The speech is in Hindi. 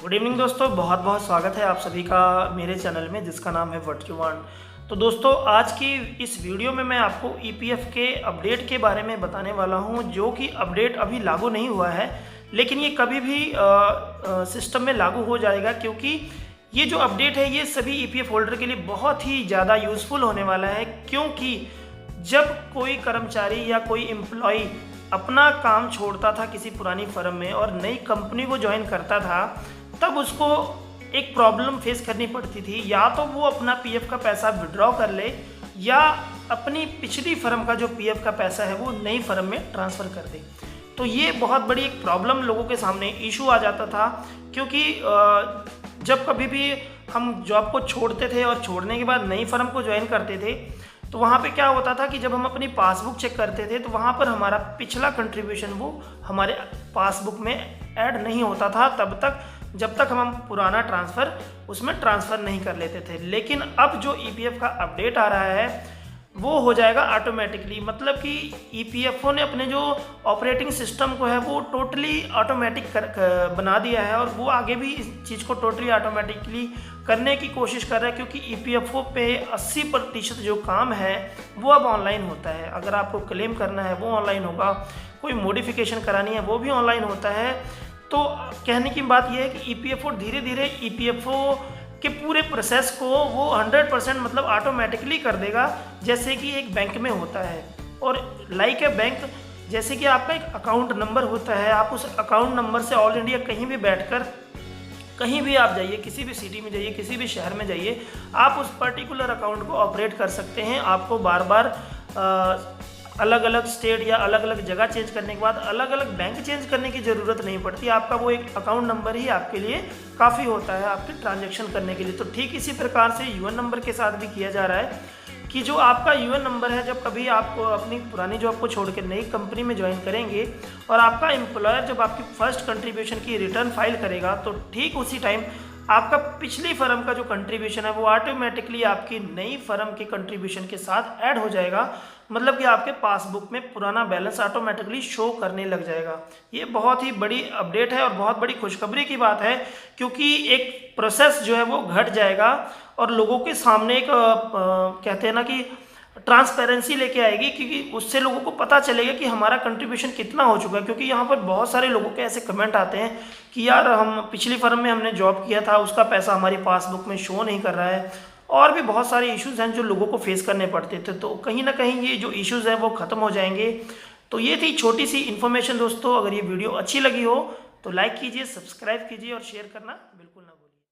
गुड इवनिंग दोस्तों, बहुत बहुत स्वागत है आप सभी का मेरे चैनल में जिसका नाम है व्हाट यू वांट। तो दोस्तों, आज की इस वीडियो में मैं आपको ईपीएफ के अपडेट के बारे में बताने वाला हूं, जो कि अपडेट अभी लागू नहीं हुआ है, लेकिन ये कभी भी सिस्टम में लागू हो जाएगा, क्योंकि ये जो अपडेट है ये सभी ईपीएफ होल्डर के लिए बहुत ही ज़्यादा यूज़फुल होने वाला है। क्योंकि जब कोई कर्मचारी या कोई एम्प्लॉय अपना काम छोड़ता था किसी पुरानी फर्म में और नई कंपनी को ज्वाइन करता था, तब उसको एक प्रॉब्लम फेस करनी पड़ती थी। या तो वो अपना पीएफ का पैसा विड्रॉ कर ले, या अपनी पिछली फर्म का जो पीएफ का पैसा है वो नई फर्म में ट्रांसफ़र कर दे। तो ये बहुत बड़ी एक प्रॉब्लम लोगों के सामने इशू आ जाता था, क्योंकि जब कभी भी हम जॉब को छोड़ते थे और छोड़ने के बाद नई फर्म को ज्वाइन करते थे, तो वहाँ पे क्या होता था कि जब हम अपनी पासबुक चेक करते थे तो वहाँ पर हमारा पिछला कंट्रीब्यूशन वो हमारे पासबुक में ऐड नहीं होता था, तब तक जब तक हम पुराना ट्रांसफ़र उसमें ट्रांसफ़र नहीं कर लेते थे। लेकिन अब जो ईपीएफ का अपडेट आ रहा है वो हो जाएगा ऑटोमेटिकली। मतलब कि ईपीएफओ ने अपने जो ऑपरेटिंग सिस्टम को है वो टोटली ऑटोमेटिक बना दिया है, और वो आगे भी इस चीज़ को टोटली ऑटोमेटिकली करने की कोशिश कर रहा है, क्योंकि ईपीएफओ पे 80% जो काम है वो अब ऑनलाइन होता है। अगर आपको क्लेम करना है वो ऑनलाइन होगा, कोई मॉडिफिकेशन करानी है वो भी ऑनलाइन होता है। तो कहने की बात यह है कि ईपीएफओ धीरे धीरे ईपीएफओ के पूरे प्रोसेस को वो 100% मतलब ऑटोमेटिकली कर देगा, जैसे कि एक बैंक में होता है। और लाइक ए बैंक, जैसे कि आपका एक अकाउंट नंबर होता है, आप उस अकाउंट नंबर से ऑल इंडिया कहीं भी बैठकर कहीं भी आप जाइए, किसी भी सिटी में जाइए, किसी भी शहर में जाइए, आप उस पर्टिकुलर अकाउंट को ऑपरेट कर सकते हैं। आपको बार बार अलग अलग स्टेट या अलग अलग जगह चेंज करने के बाद अलग अलग बैंक चेंज करने की ज़रूरत नहीं पड़ती। आपका वो एक अकाउंट नंबर ही आपके लिए काफ़ी होता है आपके ट्रांजैक्शन करने के लिए। तो ठीक इसी प्रकार से यूएन नंबर के साथ भी किया जा रहा है कि जो आपका यूएन नंबर है, जब कभी आप अपनी पुरानी जॉब को छोड़ के नई कंपनी में ज्वाइन करेंगे और आपका एम्प्लॉयर जब आपकी फर्स्ट कंट्रीब्यूशन की रिटर्न फाइल करेगा, तो ठीक उसी टाइम आपका पिछली फर्म का जो कंट्रीब्यूशन है वो ऑटोमेटिकली आपकी नई फर्म के कंट्रीब्यूशन के साथ ऐड हो जाएगा। मतलब कि आपके पासबुक में पुराना बैलेंस ऑटोमेटिकली शो करने लग जाएगा। ये बहुत ही बड़ी अपडेट है और बहुत बड़ी खुशखबरी की बात है, क्योंकि एक प्रोसेस जो है वो घट जाएगा और लोगों के सामने एक कहते हैं ना कि ट्रांसपेरेंसी लेके आएगी, क्योंकि उससे लोगों को पता चलेगा कि हमारा कंट्रीब्यूशन कितना हो चुका है। क्योंकि यहाँ पर बहुत सारे लोगों के ऐसे कमेंट आते हैं कि यार हम पिछली फर्म में हमने जॉब किया था, उसका पैसा हमारी पासबुक में शो नहीं कर रहा है, और भी बहुत सारे इश्यूज़ हैं जो लोगों को फेस करने पड़ते थे। तो कहीं ना कहीं ये जो इश्यूज़ हैं वो ख़त्म हो जाएंगे। तो ये थी छोटी सी इन्फॉर्मेशन दोस्तों। अगर ये वीडियो अच्छी लगी हो तो लाइक कीजिए, सब्सक्राइब कीजिए और शेयर करना बिल्कुल ना भूलिए।